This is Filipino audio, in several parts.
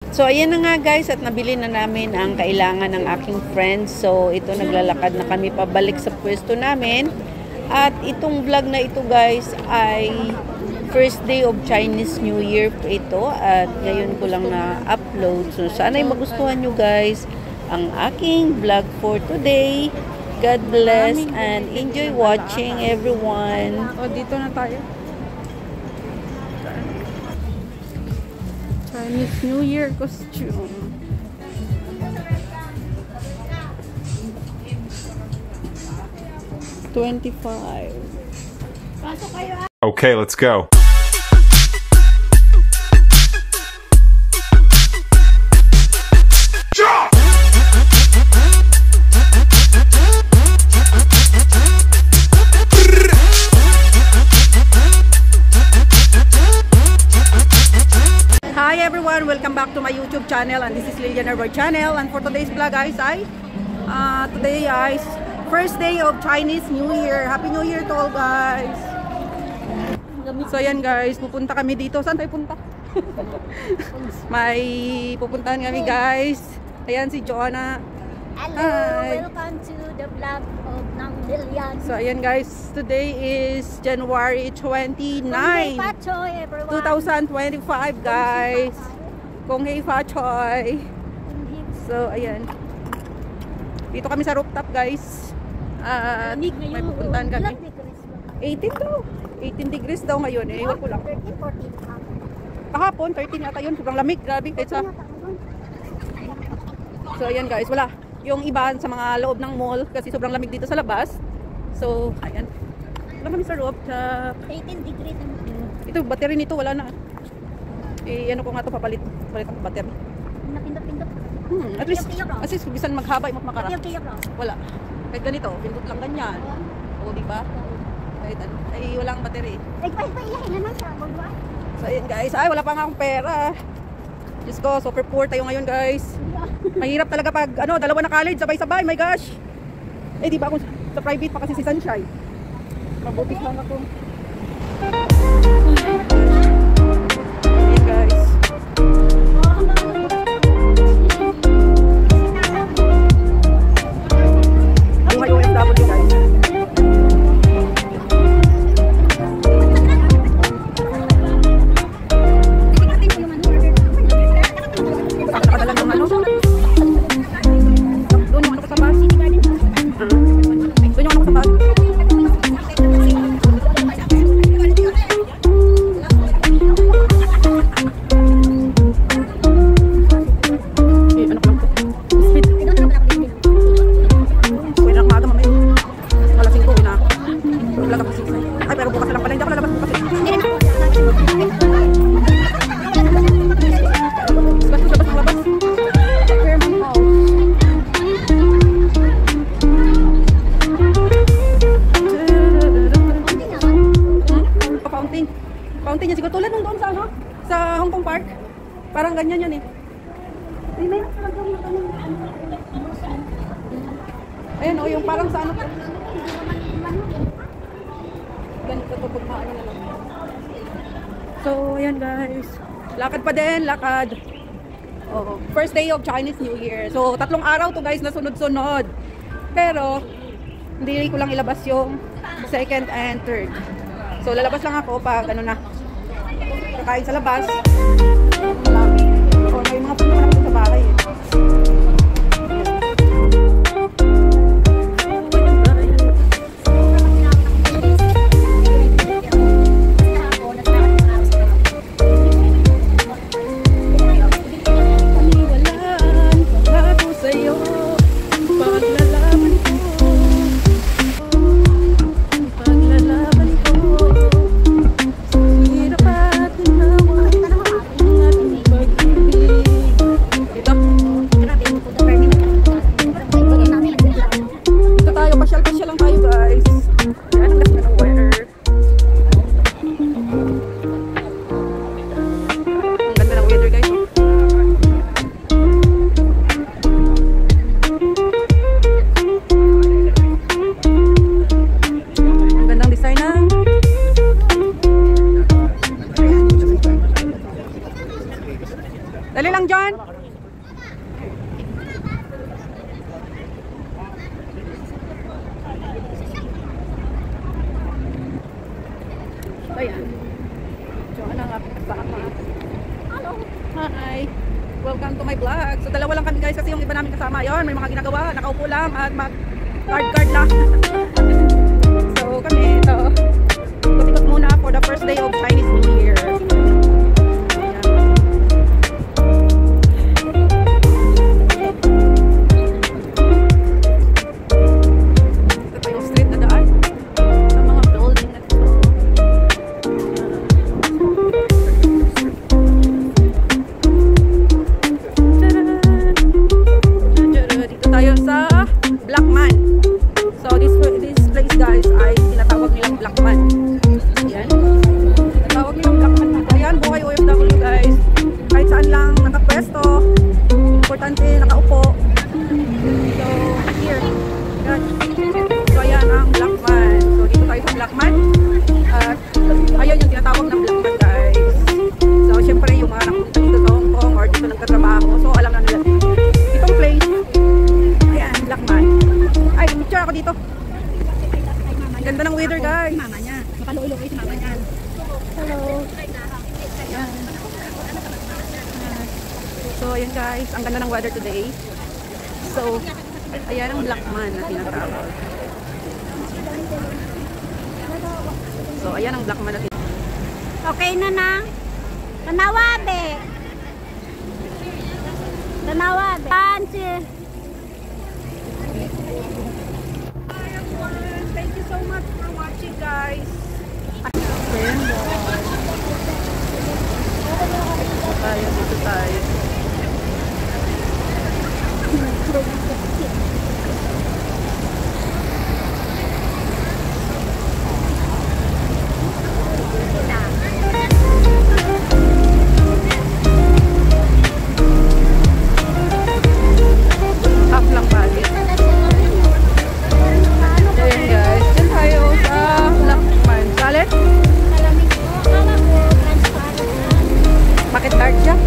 So, ayan na nga guys, at nabili na namin ang kailangan ng aking friends. So, ito naglalakad na kami pabalik sa pwesto namin. At itong vlog na ito guys ay first day of Chinese New Year po ito. At ngayon ko lang na-upload. So, sana'y magustuhan nyo guys ang aking vlog for today. God bless and enjoy watching everyone. O, dito na tayo. Chinese New Year costume. $25. Okay, let's go. Hi everyone, welcome back to my YouTube channel, and this is Lilian Herbert channel. And for today's vlog guys today guys, first day of Chinese New Year. Happy New Year to all guys. So ayan guys, pupunta kami dito. Saan tayo punta? May pupuntahan kami guys. Ayan si Joanna. Hello, welcome to the vlog of Nang Lilian. So ayan guys, today is January 29, 2025 guys. Kung Hei Fa Choi. So ayan, dito kami sa rooftop guys. May pupuntahan kami. 18 daw. 18 degrees daw ngayon eh. Iwan ko lang. 13, 14. Kahapon 13 yata yun. Sobrang lamig. Grabe kahit sa. So ayan guys, wala. Yung iba sa mga loob ng mall kasi sobrang lamig dito sa labas. So ayan. Wala kami sa rooftop. 18 degrees. Ito battery nito wala na. Eh ano ko nga to papalit ang battery. Napindot-pindot. At least bisan maghaba yung makara. Wala. Kahit ganito, pindot lang ganyan. O di ba? Kahit ano, ay walang battery. So ayan guys, ay wala pa nga akong pera. Diyos ko, super poor tayo ngayon guys. Mahirap talaga pag ano, dalawa na college sabay-sabay, my gosh. Eh di ba ako sa private pa kasi si Sunshine. Mabuti lang ako. Ayan guys. Buhay OFW guys. Nakakadala ng ano? Doon yung ano ko sa bus. Doon yung ano ko sa bus. Fountain niya siguro tulad nung doon sa ano? Sa Hong Kong Park. Parang ganyan yan eh. Ayan o, yung parang sa ano. Ganito to pag maano na lang. So, ayan guys. Lakad pa din, lakad. Oh, first day of Chinese New Year. So, 3 araw to guys na sunod-sunod. Pero, hindi ko lang ilabas yung second and third. So, lalabas lang ako pag ano na, kakain sa labas. O, may mga puno na sa bahay eh. Ayan. Joanna ang aking kasama. Hello. Hi. Welcome to my vlog. So dalawa lang kami guys kasi yung iba namin kasama. Ayun, may mga ginagawa. Nakaupo lang at mag-card lang. So kami ito. Ikot-ikot muna for the first day of Chinese New Year. Ganda ng weather guys. Mama niya. Makaluoy-luoy si mama niya. Hello. Ayan. So ayan guys, ang ganda ng weather today. So ayan ang Blackman na tinatawag. So ayan ang Blackman na tinatawag. Okay na na. Tanawabe. Tanawabe. Pansi. Thank you so much for watching guys. Dito tayo. Half lang balik. Ayan guys, dyan tayo sa Blackman. Salit? Bakit dark siya?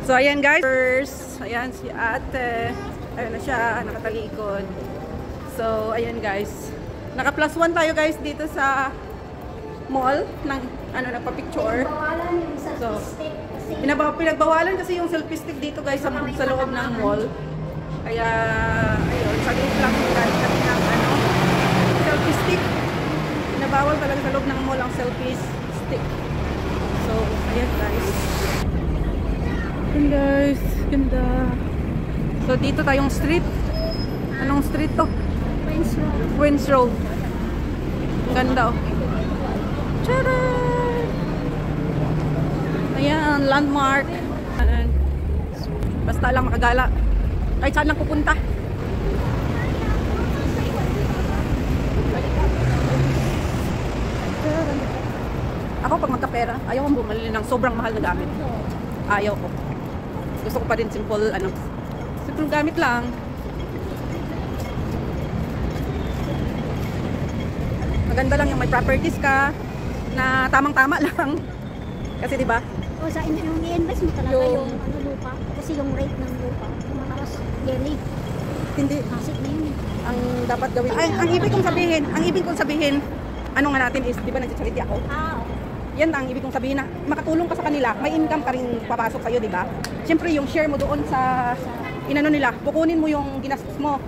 So ayan guys, first, ayan si ate, ayun na siya, nakatalikod. So ayan guys, naka +1 tayo guys dito sa mall ng ano, nagpa-picture. So pinagbawalan kasi yung selfie stick dito guys sa loob ng mall. Kaya ayun, sa group lang galing kami ng ano, selfie stick. Binabawal talaga sa loob ng mall ang selfie stick. So, ayan guys. Ayan guys, ganda. So, dito tayong street. Anong street to? Queens Road. Ang ganda oh. Charan! Ayan, landmark. Ayan. Basta lang makagala. Kahit saan lang pupunta. Ako pag magkapera, ayaw kong bumili ng sobrang mahal na gamit. Ayaw ko. Gusto ko pa rin simple, simple gamit lang. Maganda lang yung may properties ka na tamang-tama lang. Kasi di ba? O sa yung i-invest mo talaga Yung- yung lupa. Kasi yung rate ng lupa, mataas yearly. Hindi. Asset na yun. Ang dapat gawin. Ay, ang ibig kong sabihin, ano nga natin is, di ba nag-charity ako? Okay. Yan ang ibig kong sabihin na makatulong ka sa kanila, may income ka rin papasok sa'yo, di ba? Siyempre yung share mo doon sa inano nila, kukunin mo yung ginastos mo.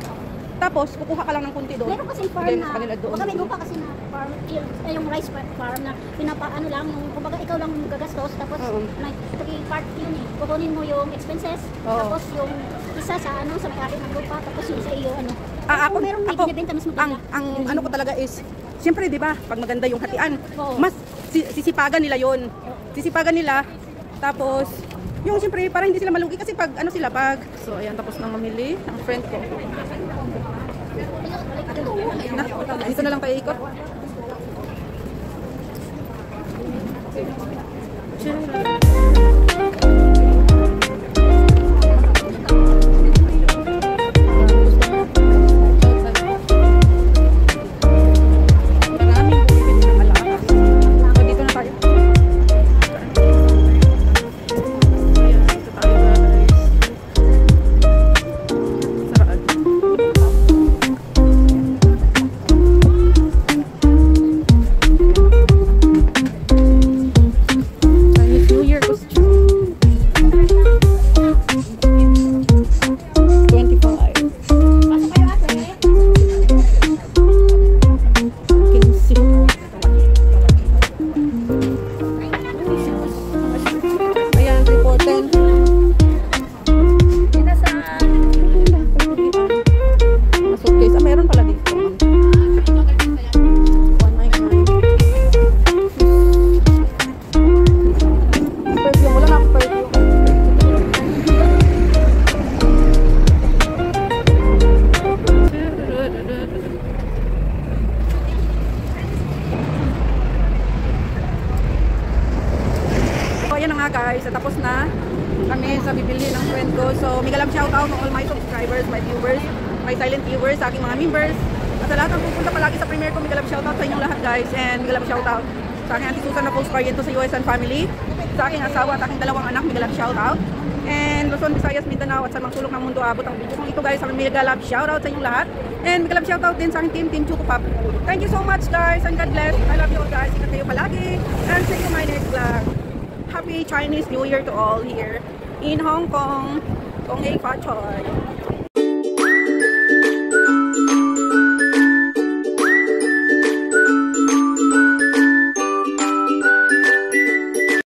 Tapos, kukuha ka lang ng kunti doon. Meron kasing farm Then, na, sa kanila doon. baka may lupa kasi na farm, yung rice farm na pinapaano lang, yung, kumbaga ikaw lang gagastos, tapos Oo. like, 3 part yun eh. Kukunin mo yung expenses, Oo. tapos yung isa sa sa may-ari ng lupa, tapos yung sa iyo, Ako, kung merong may binibenta, mas maganda. ang ano ko talaga is, siyempre, di ba, pag maganda yung hatian, Oo. mas sisipagan nila yon. Sisipagan nila, tapos, yung siyempre, parang hindi sila malugi kasi pag, so, ayan, tapos nang mamili, ang friend ko. Dito na lang tayo ikot. Maraming bumibili ng alahas. So, dito na tayo. Ayan, dito tayo guys. Saraan. Chinese New Year costume. 25. Pasok kayo ate. 15. Ayan, 310. Kita sa Mga suitcase. Meron pala dito. 199. Perfume. Wala na akong perfume. So, ayan na nga guys. Tapos na kami sa bibili ng friend ko. So, migalang shoutout to all my subscribers, my viewers, my silent viewers, sa aking mga members. At sa lahat ng pupunta palagi sa premiere ko, migalang shoutout sa inyong lahat guys. And migalang shoutout sa aking Auntie Susan na post-oriento sa US and family. Sa aking asawa at aking 2 anak, migalang shoutout. And Luzon, Visayas, Mindanao at sa mga sulok ng mundo abot ang video kong ito guys. Sa migalang shoutout sa inyong lahat. And migalang shoutout din sa aking Team Choco Pop. Thank you so much guys and God bless. I love you all guys. Ingat kayo palagi. And see you in my next vlog. Happy Chinese New Year to all here in Hong Kong. Kong Hei Fa Choi.